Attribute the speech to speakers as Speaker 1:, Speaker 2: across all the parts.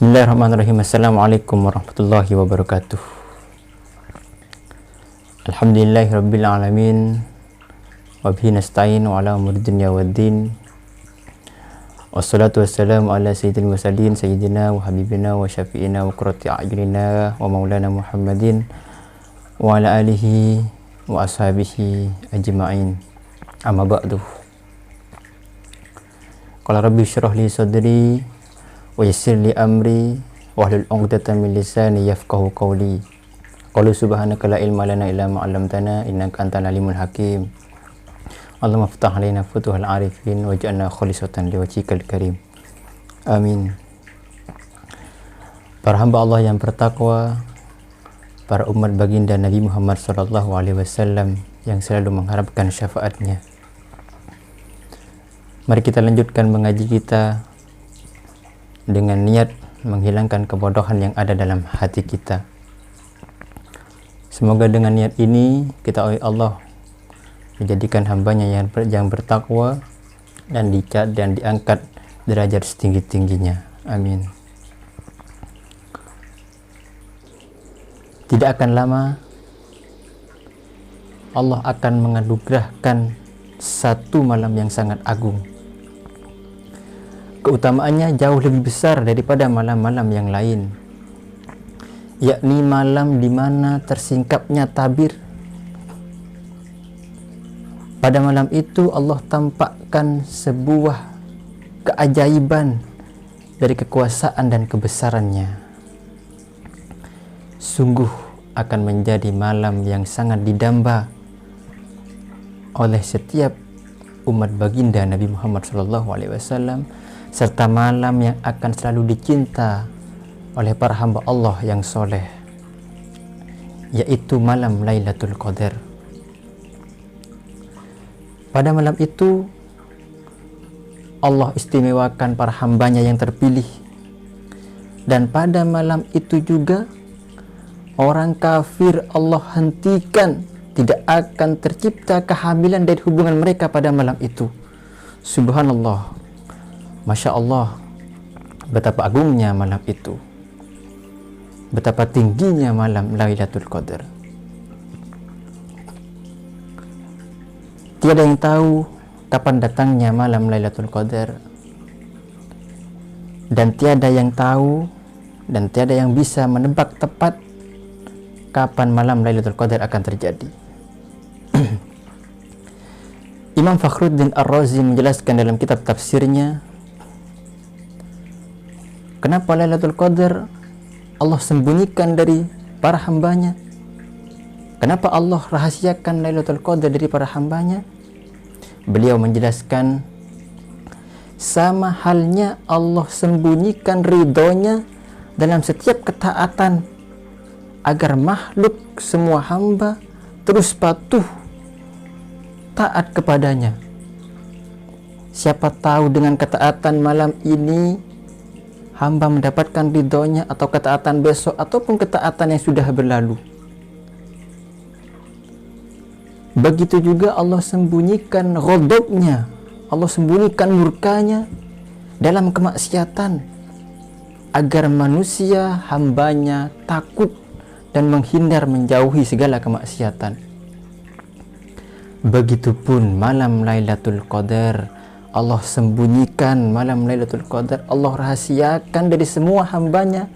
Speaker 1: Bismillahirrahmanirrahim. Assalamualaikum warahmatullahi wabarakatuh. Alhamdulillahirabbil alamin. Wa bihi nasta'in wa ala umuri dunya waddin. Wassalatu wassalamu ala sayyidil mursalin sayyidina wa habibina wa syafi'ina wa qurrati a'yunina wa maulana Muhammadin wa ala alihi wa ashabihi ajma'in. Amma ba'du. Qala rabbi syrah li sadri wa yassir li amri wahlul 'uqdatam min lisani yafqahu qawli. Qalu subhanaka la ilma lana illa ma 'allamtana innaka antal alimul hakim. Allahumma iftah 'alaina futuhal 'arifin waj'alna khalisatan liwajhikal karim. Amin. Para hamba Allah yang bertakwa, para umat baginda Nabi Muhammad sallallahu alaihi wasallam yang selalu mengharapkan syafaatnya. Mari kita lanjutkan mengaji kita dengan niat menghilangkan kebodohan yang ada dalam hati kita. Semoga dengan niat ini kita oleh Allah menjadikan hambanya yang bertakwa dan diangkat derajat setinggi-tingginya. Amin. Tidak akan lama Allah akan menganugerahkan satu malam yang sangat agung. Keutamaannya jauh lebih besar daripada malam-malam yang lain, yakni malam di mana tersingkapnya tabir. Pada malam itu Allah tampakkan sebuah keajaiban dari kekuasaan dan kebesarannya. Sungguh akan menjadi malam yang sangat didamba oleh setiap umat baginda Nabi Muhammad SAW, serta malam yang akan selalu dicinta oleh para hamba Allah yang soleh, yaitu malam Lailatul Qadar. Pada malam itu Allah istimewakan para hambanya yang terpilih, dan pada malam itu juga orang kafir Allah hentikan, tidak akan tercipta kehamilan dari hubungan mereka pada malam itu. Subhanallah, Masya Allah, betapa agungnya malam itu, betapa tingginya malam Lailatul Qadar. Tiada yang tahu kapan datangnya malam Lailatul Qadar, dan tiada yang tahu dan tiada yang bisa menebak tepat kapan malam Lailatul Qadar akan terjadi. Imam Fakhruddin Ar-Razi menjelaskan dalam kitab tafsirnya, kenapa Lailatul Qadar Allah sembunyikan dari para hambanya? Kenapa Allah rahasiakan Lailatul Qadar dari para hambanya? Beliau menjelaskan, sama halnya Allah sembunyikan ridhonya dalam setiap ketaatan, agar makhluk semua hamba terus patuh taat kepadanya. Siapa tahu dengan ketaatan malam ini hamba mendapatkan ridhonya, atau ketaatan besok, ataupun ketaatan yang sudah berlalu. Begitu juga Allah sembunyikan ghadabnya, Allah sembunyikan murkanya dalam kemaksiatan, agar manusia hambanya takut dan menghindar menjauhi segala kemaksiatan. Begitupun malam Lailatul Qadar, Allah sembunyikan malam Lailatul Qadar, Allah rahasiakan dari semua hambanya,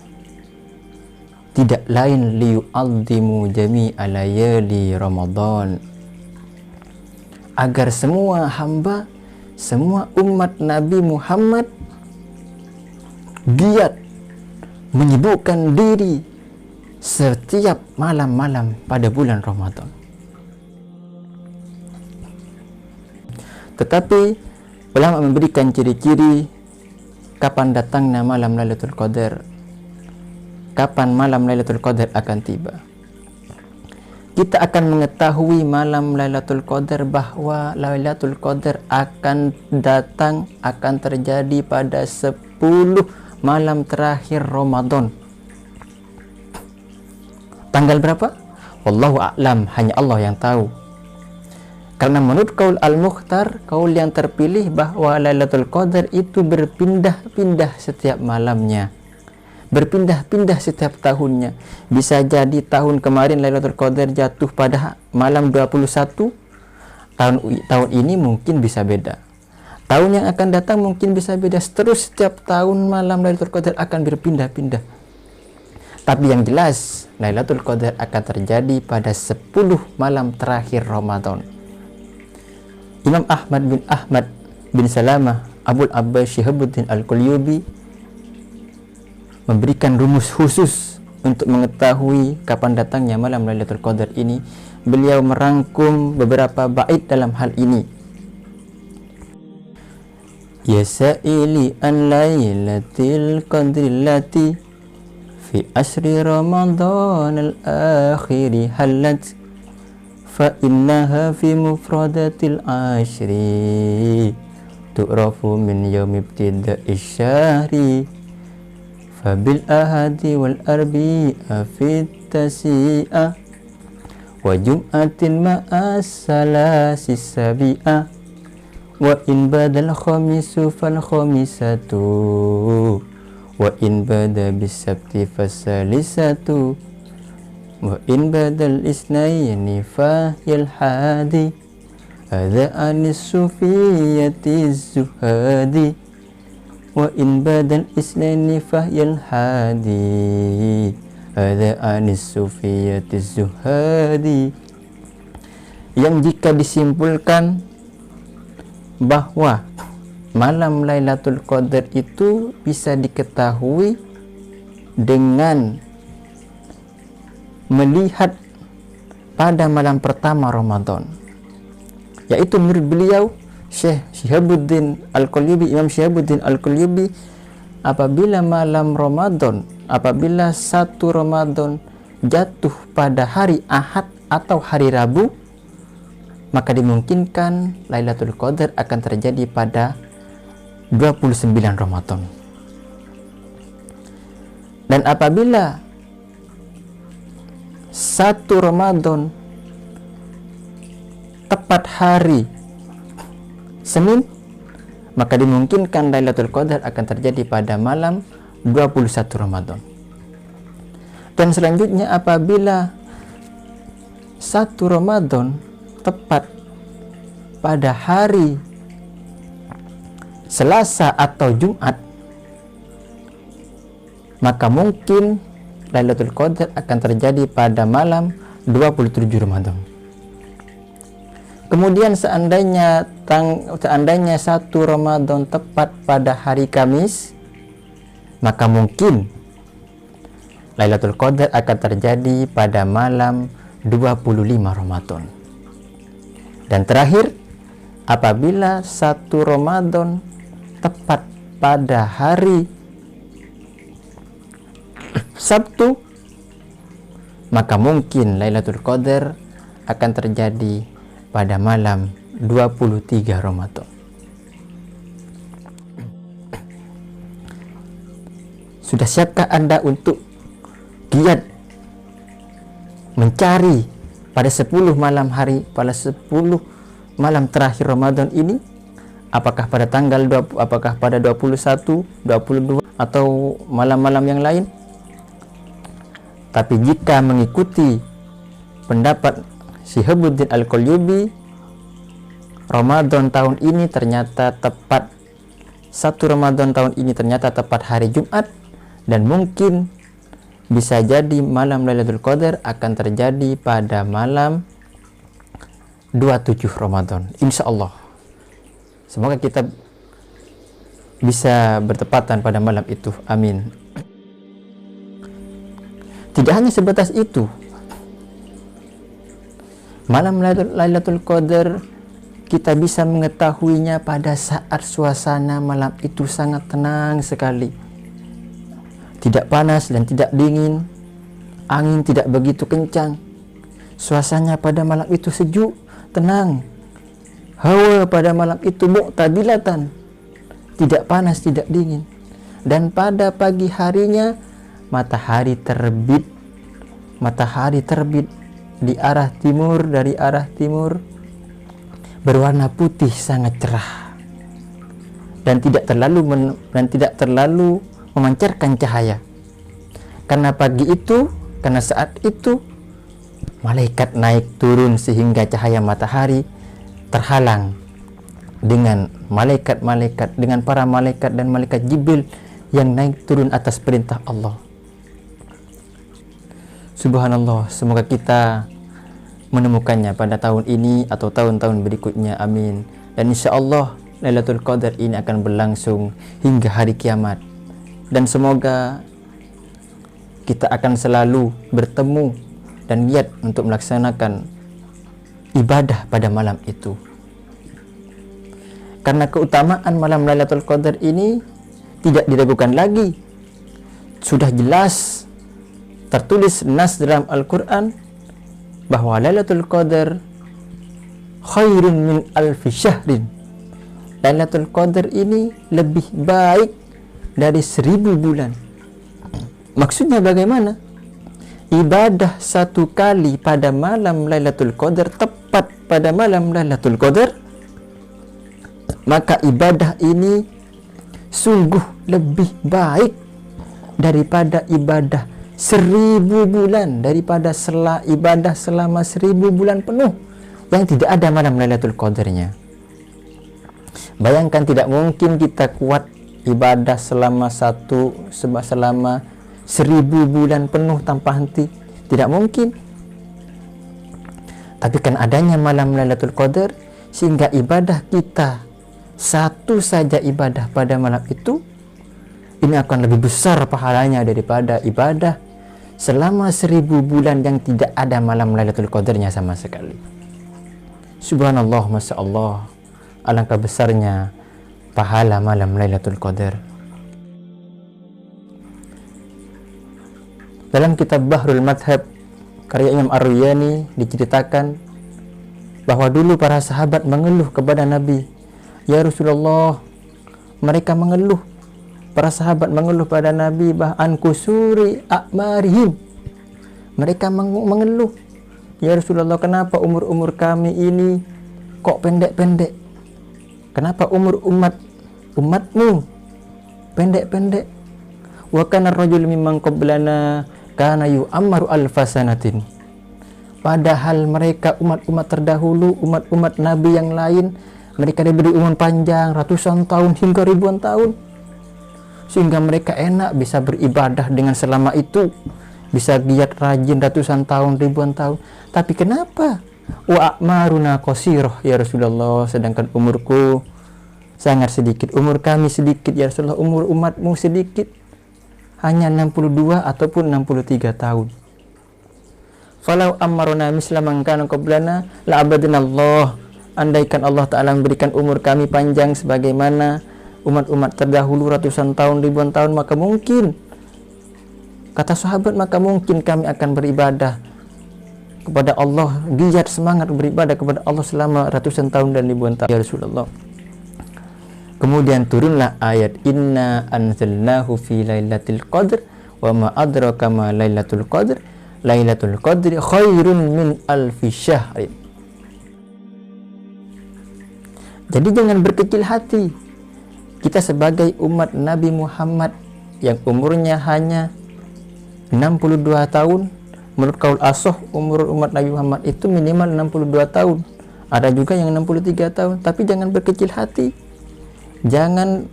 Speaker 1: tidak lain liyu'azzimu jami'a layali Ramadan, agar semua hamba, semua umat Nabi Muhammad giat menyibukkan diri setiap malam-malam pada bulan Ramadan. Tetapi ulama memberikan ciri-ciri kapan datangnya malam Lailatul Qadar, kapan malam Lailatul Qadar akan tiba. Kita akan mengetahui malam Lailatul Qadar bahwa Lailatul Qadar akan datang, akan terjadi pada 10 malam terakhir Ramadan. Tanggal berapa? Wallahu a'lam, hanya Allah yang tahu. Karena menurut kaul Al-Mukhtar, kaul yang terpilih, bahwa Lailatul Qadar itu berpindah-pindah setiap malamnya. berpindah-pindah setiap tahunnya. Bisa jadi tahun kemarin Lailatul Qadar jatuh pada malam 21, tahun ini mungkin bisa beda. Tahun yang akan datang mungkin bisa beda. Terus setiap tahun malam Lailatul Qadar akan berpindah-pindah. Tapi yang jelas Lailatul Qadar akan terjadi pada 10 malam terakhir Ramadan. Imam Ahmad bin Salamah Abul Abbas Syihabuddin Al-Qulyubi memberikan rumus khusus untuk mengetahui kapan datangnya malam Lailatul Qadar ini. Beliau merangkum beberapa bait dalam hal ini. Ya sa'ili an lailatil qadri lati fi asri Ramadan al-akhiri halat fa innaha fi mufradatil ashri tu'rafu min yawmi ibtida'i syahri fabil ahadi wal arbi'a fit tasi'a wa jum'atin ma'as salasi sabi'a wa in badal khamisu fal khamisatu wa in bada bis sabti fasalisatu wa in badal isnaini fahil hadi hadza anis sufiyati zuhadi wa in badal isnaini fahyal hadi hadza anis sufiyati zuhadi. Yang jika disimpulkan bahwa malam Lailatul Qadar itu bisa diketahui dengan melihat pada malam pertama Ramadan, yaitu menurut beliau Syekh Syihabuddin Al-Qulyubi, Imam Syihabuddin Al-Qulyubi, apabila malam Ramadan, apabila 1 Ramadan jatuh pada hari Ahad atau hari Rabu, maka dimungkinkan Lailatul Qadar akan terjadi pada 29 Ramadan. Dan apabila 1 Ramadan tepat hari Senin, maka dimungkinkan Lailatul Qadar akan terjadi pada malam 21 Ramadan. Dan selanjutnya apabila 1 Ramadan tepat pada hari Selasa atau Jumat, maka mungkin Lailatul Qadar akan terjadi pada malam 27 Ramadan. Kemudian seandainya 1 Ramadan tepat pada hari Kamis, maka mungkin Lailatul Qadar akan terjadi pada malam 25 Ramadan. Dan terakhir, apabila 1 Ramadan tepat pada hari Sabtu, maka mungkin Lailatul Qadar akan terjadi pada malam 23 Ramadan. Sudah siapkah Anda untuk giat mencari pada 10 malam hari, pada 10 malam terakhir Ramadan ini? Apakah pada tanggal 20, apakah pada 21, 22 atau malam-malam yang lain? Tapi jika mengikuti pendapat Syihabuddin Al-Qulyubi, Ramadan tahun ini ternyata tepat, 1 Ramadan tahun ini ternyata tepat hari Jumat, dan mungkin bisa jadi malam Lailatul Qadar akan terjadi pada malam 27 Ramadan, insya Allah. Semoga kita bisa bertepatan pada malam itu, amin. Tidak hanya sebatas itu, malam Lailatul Qadar kita bisa mengetahuinya pada saat suasana malam itu sangat tenang sekali, tidak panas dan tidak dingin, angin tidak begitu kencang, suasananya pada malam itu sejuk, tenang, hawa pada malam itu mu'tadilatan, tidak panas tidak dingin. Dan pada pagi harinya matahari terbit di arah timur, dari arah timur, berwarna putih sangat cerah dan tidak terlalu memancarkan cahaya. Karena saat itu malaikat naik turun sehingga cahaya matahari terhalang dengan malaikat-malaikat, dengan para malaikat dan malaikat Jibril yang naik turun atas perintah Allah. Subhanallah, semoga kita menemukannya pada tahun ini atau tahun-tahun berikutnya, amin. Dan insya Allah Lailatul Qadar ini akan berlangsung hingga hari kiamat, dan semoga kita akan selalu bertemu dan niat untuk melaksanakan ibadah pada malam itu. Karena keutamaan malam Lailatul Qadar ini tidak diragukan lagi, sudah jelas tertulis nas dalam Al-Quran bahwa Lailatul Qadar khairun min alfi syahrin. Lailatul Qadar ini lebih baik dari 1000 bulan. Maksudnya bagaimana? Ibadah satu kali pada malam Lailatul Qadar, tepat pada malam Lailatul Qadar, maka ibadah ini sungguh lebih baik daripada ibadah 1000 bulan, daripada ibadah selama 1000 bulan penuh yang tidak ada malam Lailatul Qadarnya. Bayangkan, tidak mungkin kita kuat ibadah selama 1000 bulan penuh tanpa henti, tidak mungkin. Tapi kan adanya malam Lailatul Qadar, sehingga ibadah kita, satu saja ibadah pada malam itu, ini akan lebih besar pahalanya daripada ibadah selama 1000 bulan yang tidak ada malam Lailatul Qadarnya sama sekali. Subhanallah, Masya Allah, alangkah besarnya pahala malam Lailatul Qadar. Dalam kitab Bahrul Madhab karya Imam Ar-Ruyani diceritakan bahwa dulu para sahabat mengeluh kepada Nabi, ya Rasulullah, mereka mengeluh, para sahabat mengeluh pada Nabi bahkan kusuri a'marihim. Mereka mengeluh, ya Rasulullah, kenapa umur-umur kami ini kok pendek-pendek? Kenapa umur umatmu pendek-pendek? Wa kana ar-rajul mimman qablana kana yu'ammaru alfasanatin. Padahal mereka umat-umat terdahulu, umat-umat Nabi yang lain, mereka diberi umur panjang ratusan tahun hingga ribuan tahun, sehingga mereka enak bisa beribadah dengan selama itu, bisa giat rajin ratusan tahun, ribuan tahun. Tapi kenapa wa a'maruna qasirah ya Rasulullah, sedangkan umurku sangat sedikit, umur kami sedikit ya Rasulullah, umur umatmu sedikit, hanya 62 ataupun 63 tahun. Falau ammaruna misla man kana qablana la abadnallah. Andaikan Allah Ta'ala memberikan umur kami panjang sebagaimana umat-umat terdahulu ratusan tahun, ribuan tahun, maka mungkin, kata sahabat, maka mungkin kami akan beribadah kepada Allah, giat semangat beribadah kepada Allah selama ratusan tahun dan ribuan tahun ya Rasulullah. Kemudian turunlah ayat inna anzalnahu fi lailatul qadr wa ma adraka ma lailatul qadr lailatul qadri khairun min alfi syahrin. Jadi jangan berkecil hati. Kita sebagai umat Nabi Muhammad yang umurnya hanya 62 tahun, menurut kaul ashah umur umat Nabi Muhammad itu minimal 62 tahun. Ada juga yang 63 tahun. Tapi jangan berkecil hati, jangan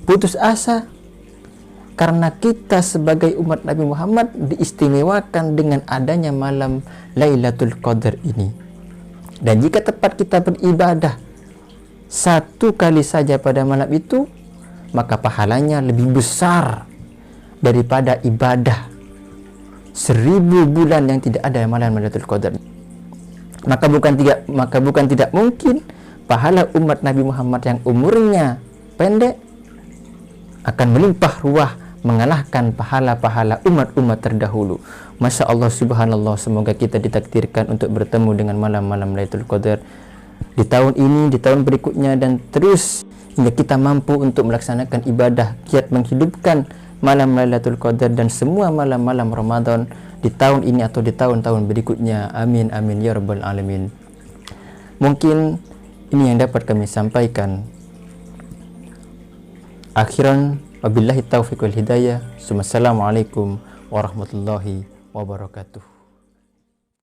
Speaker 1: putus asa, karena kita sebagai umat Nabi Muhammad diistimewakan dengan adanya malam Lailatul Qadar ini. Dan jika tepat kita beribadah satu kali saja pada malam itu, maka pahalanya lebih besar daripada ibadah 1000 bulan yang tidak ada malam Lailatul Qadar. Maka bukan tidak mungkin pahala umat Nabi Muhammad yang umurnya pendek akan melimpah ruah mengalahkan pahala-pahala umat-umat terdahulu. Masya Allah, subhanallah, semoga kita ditakdirkan untuk bertemu dengan malam-malam Lailatul Qadar di tahun ini, di tahun berikutnya, dan terus hingga kita mampu untuk melaksanakan ibadah, giat menghidupkan malam Lailatul Qadar dan semua malam-malam Ramadan di tahun ini atau di tahun-tahun berikutnya. Amin amin ya rabbal alamin. Mungkin ini yang dapat kami sampaikan. Akhiran wabillahi taufiq wal hidayah. Assalamualaikum warahmatullahi wabarakatuh.